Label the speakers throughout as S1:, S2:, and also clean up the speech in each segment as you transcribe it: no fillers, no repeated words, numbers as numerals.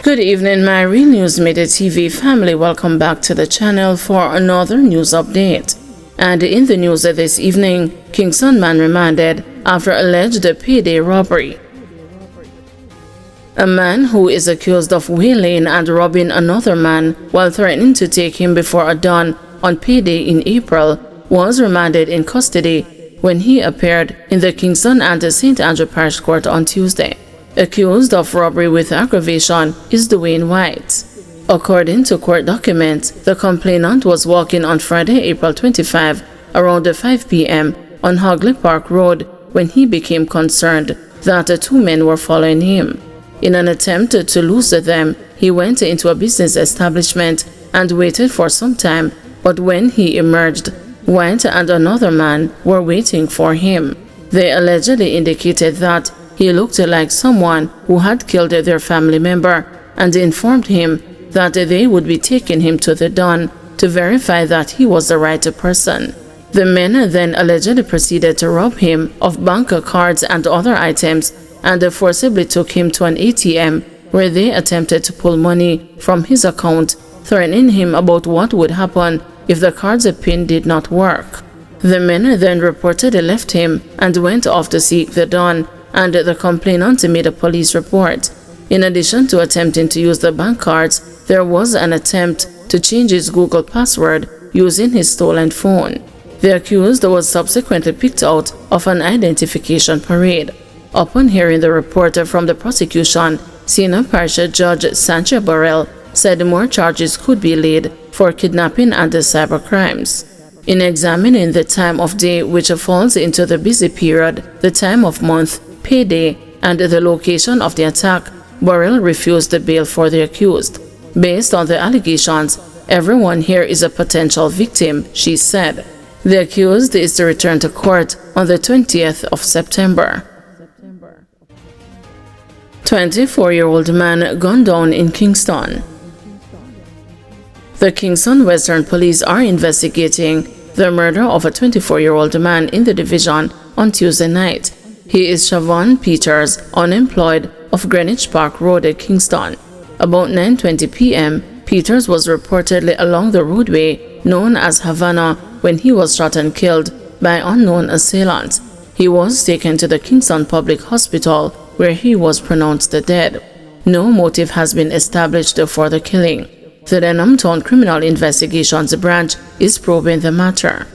S1: Good evening, my Real News Midday TV family. Welcome back to the channel for another news update. And in the news this evening, Kingston man remanded after alleged payday robbery. A man who is accused of waylaying and robbing another man while threatening to take him before a dawn on payday in April was remanded in custody when he appeared in the Kingston and St. Andrew Parish Court on Tuesday. Accused of robbery with aggravation is Dwayne White. According to court documents, the complainant was walking on Friday, April 25, around 5 p.m. on Hagley Park Road when he became concerned that the two men were following him. In an attempt to lose them, he went into a business establishment and waited for some time, but when he emerged, White and another man were waiting for him. They allegedly indicated that he looked like someone who had killed their family member and informed him that they would be taking him to the Don to verify that he was the right person. The men then allegedly proceeded to rob him of bank cards and other items and forcibly took him to an ATM where they attempted to pull money from his account, threatening him about what would happen if the card's PIN did not work. The men then reportedly left him and went off to seek the Don, and the complainant made a police report. In addition to attempting to use the bank cards, there was an attempt to change his Google password using his stolen phone. The accused was subsequently picked out of an identification parade. Upon hearing the report from the prosecution, Senior Parish Judge Sancha Burrell said more charges could be laid for kidnapping and cyber crimes. In examining the time of day which falls into the busy period, the time of month, payday, and the location of the attack, Burrell refused the bail for the accused. Based on the allegations, everyone here is a potential victim, she said. The accused is to return to court on the 20th of September. 24-year-old man gunned down in Kingston. The Kingston Western Police are investigating the murder of a 24-year-old man in the division on Tuesday night. He is Siobhan Peters, unemployed, of Greenwich Park Road at Kingston. About 9:20 p.m., Peters was reportedly along the roadway known as Havana when he was shot and killed by unknown assailants. He was taken to the Kingston Public Hospital where he was pronounced dead. No motive has been established for the killing. The Denham Town Criminal Investigations Branch is probing the matter.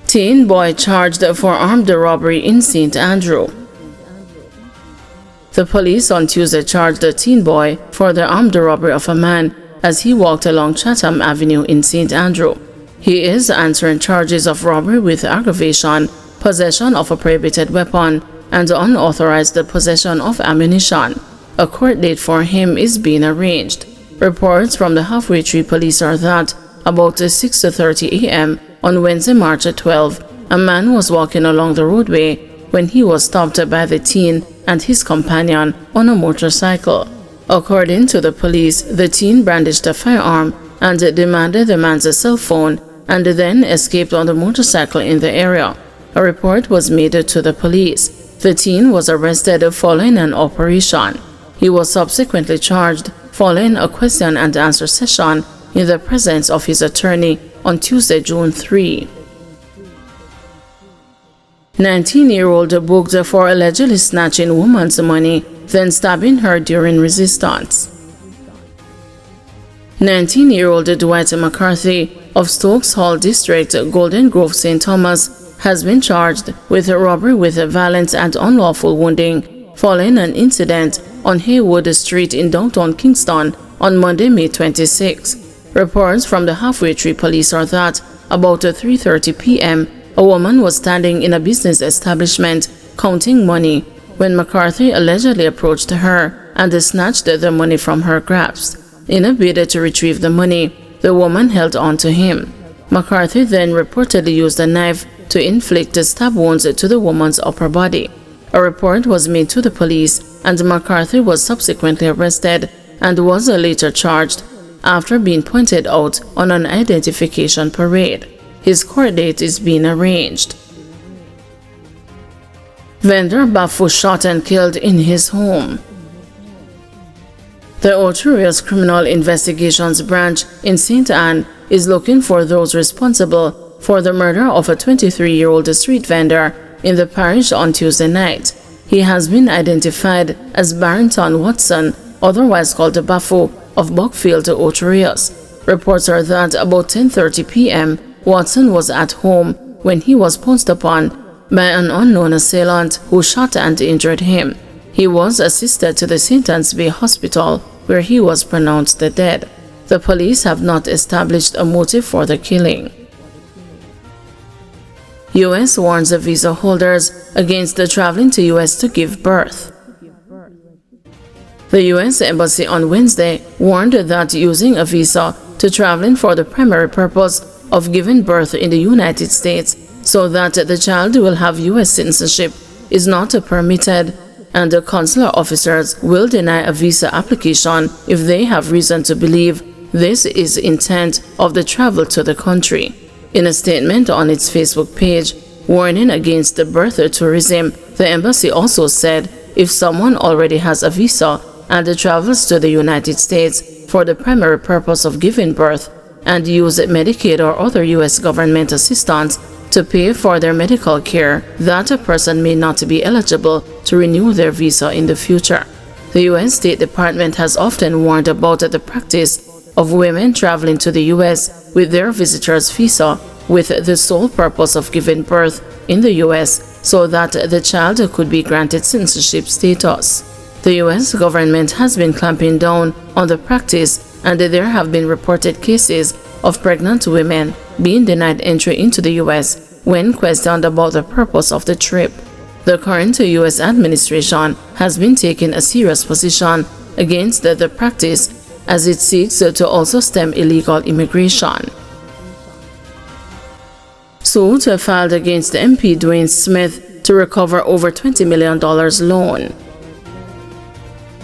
S1: Teen boy charged for armed robbery in St. Andrew. The police on Tuesday charged a teen boy for the armed robbery of a man as he walked along Chatham Avenue in St. Andrew. He is answering charges of robbery with aggravation, possession of a prohibited weapon, and unauthorized possession of ammunition. A court date for him is being arranged. Reports from the Halfway Tree Police are that about 6:30 a.m. on Wednesday, March 12, a man was walking along the roadway when he was stopped by the teen and his companion on a motorcycle. According to the police, the teen brandished a firearm and demanded the man's cell phone and then escaped on the motorcycle in the area. A report was made to the police. The teen was arrested following an operation. He was subsequently charged following a question and answer session in the presence of his attorney on Tuesday, June 3. 19-year-old booked for allegedly snatching woman's money, then stabbing her during resistance. 19-year-old Dwight McCarthy of Stokes Hall District, Golden Grove, St. Thomas, has been charged with robbery with violence and unlawful wounding following an incident on Haywood Street in downtown Kingston on Monday, May 26. Reports from the Halfway Tree Police are that about 3:30 p.m., a woman was standing in a business establishment counting money when McCarthy allegedly approached her and snatched the money from her grasp. In a bid to retrieve the money, the woman held on to him. McCarthy then reportedly used a knife to inflict stab wounds to the woman's upper body. A report was made to the police, and McCarthy was subsequently arrested and was later charged after being pointed out on an identification parade. His court date is being arranged. Vendor Bafu shot and killed in his home. The Ocho Criminal Investigations Branch in St. Anne is looking for those responsible for the murder of a 23-year-old street vendor in the parish on Tuesday night. He has been identified as Barrington Watson, otherwise called the Bafo, of Buckfield, Ocho Rios. Reports are that about 10:30 p.m., Watson was at home when he was pounced upon by an unknown assailant who shot and injured him. He was assisted to the St. Anne's Bay Hospital, where he was pronounced dead. The police have not established a motive for the killing. U.S. warns the visa holders against traveling to U.S. to give birth. The U.S. Embassy on Wednesday warned that using a visa to traveling for the primary purpose of giving birth in the United States so that the child will have U.S. citizenship is not permitted, and the consular officers will deny a visa application if they have reason to believe this is intent of the travel to the country. In a statement on its Facebook page warning against the birth tourism, the embassy also said if someone already has a visa and travels to the United States for the primary purpose of giving birth and use Medicaid or other U.S. government assistance to pay for their medical care, that a person may not be eligible to renew their visa in the future. The U.S. State Department has often warned about the practice of women traveling to the U.S. with their visitor's visa with the sole purpose of giving birth in the U.S. so that the child could be granted citizenship status. The U.S. government has been clamping down on the practice, and there have been reported cases of pregnant women being denied entry into the U.S. when questioned about the purpose of the trip. The current U.S. administration has been taking a serious position against the practice as it seeks to also stem illegal immigration. Suit filed against MP Dwayne Smith to recover over $20 million loan.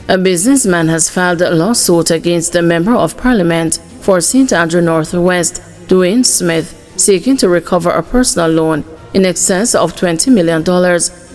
S1: A businessman has filed a lawsuit against the Member of Parliament for St. Andrew Northwest, Dwayne Smith, seeking to recover a personal loan in excess of $20 million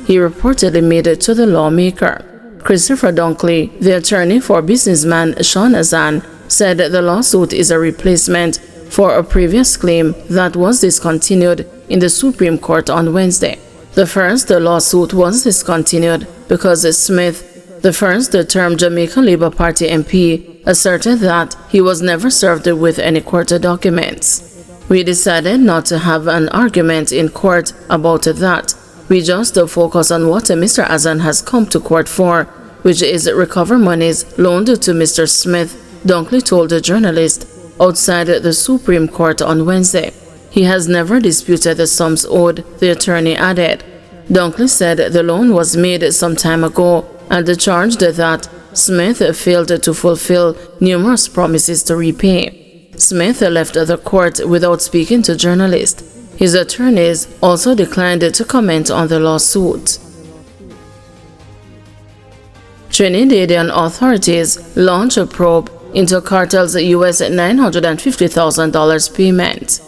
S1: he reportedly made to the lawmaker. Christopher Dunkley, the attorney for businessman Sean Azan, said the lawsuit is a replacement for a previous claim that was discontinued in the Supreme Court on Wednesday. The first lawsuit was discontinued because Smith, the first-term Jamaica Labour Party MP, asserted that he was never served with any court documents. We decided not to have an argument in court about that. We just focus on what Mr. Azan has come to court for, which is recover monies loaned to Mr. Smith, Dunkley told the journalist outside the Supreme Court on Wednesday. He has never disputed the sums owed, the attorney added. Dunkley said the loan was made some time ago and charged that Smith failed to fulfill numerous promises to repay. Smith left the court without speaking to journalists. His attorneys also declined to comment on the lawsuit. Trinidadian authorities launch a probe into cartel's US $950,000 payment.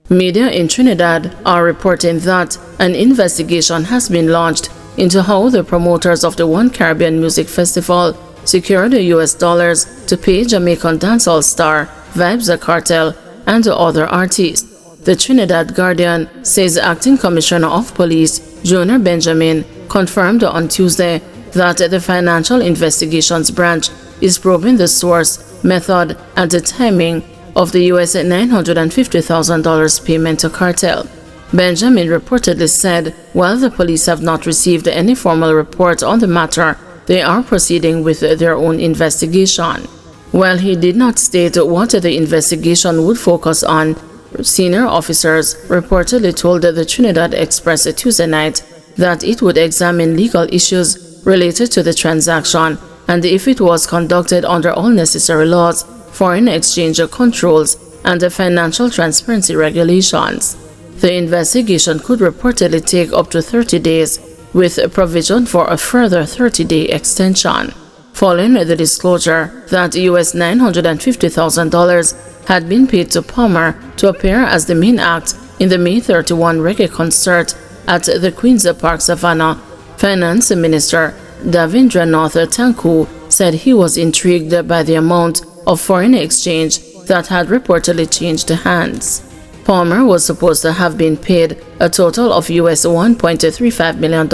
S1: Media in Trinidad are reporting that an investigation has been launched into how the promoters of the One Caribbean Music Festival secured US dollars to pay Jamaican dancehall star Vybz Kartel and other artists. The Trinidad Guardian says Acting Commissioner of Police Junior Benjamin confirmed on Tuesday that the Financial Investigations Branch is probing the source, method, and the timing of the US $950,000 payment to Kartel. Benjamin reportedly said while the police have not received any formal report on the matter, they are proceeding with their own investigation. While he did not state what the investigation would focus on, senior officers reportedly told the Trinidad Express Tuesday night that it would examine legal issues related to the transaction and if it was conducted under all necessary laws, foreign exchange controls, and the financial transparency regulations. The investigation could reportedly take up to 30 days, with a provision for a further 30-day extension. Following the disclosure that US $950,000 had been paid to Palmer to appear as the main act in the May 31 reggae concert at the Queen's Park Savannah, Finance Minister Davindranath Tanku said he was intrigued by the amount of foreign exchange that had reportedly changed hands. Palmer was supposed to have been paid a total of US $1.35 million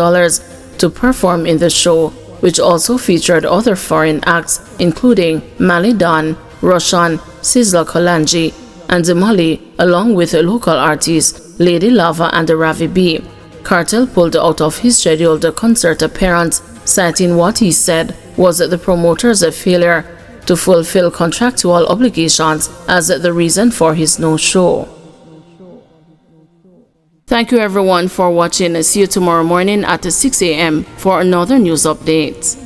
S1: to perform in the show, which also featured other foreign acts including Mali Don, Roshan, Sizzla Kolanji, and Molly, along with local artists Lady Lava and Ravi B. Cartel pulled out of his scheduled concert appearance, citing what he said was the promoter's failure to fulfill contractual obligations as the reason for his no-show. Thank you everyone for watching. See you tomorrow morning at 6 a.m. for another news update.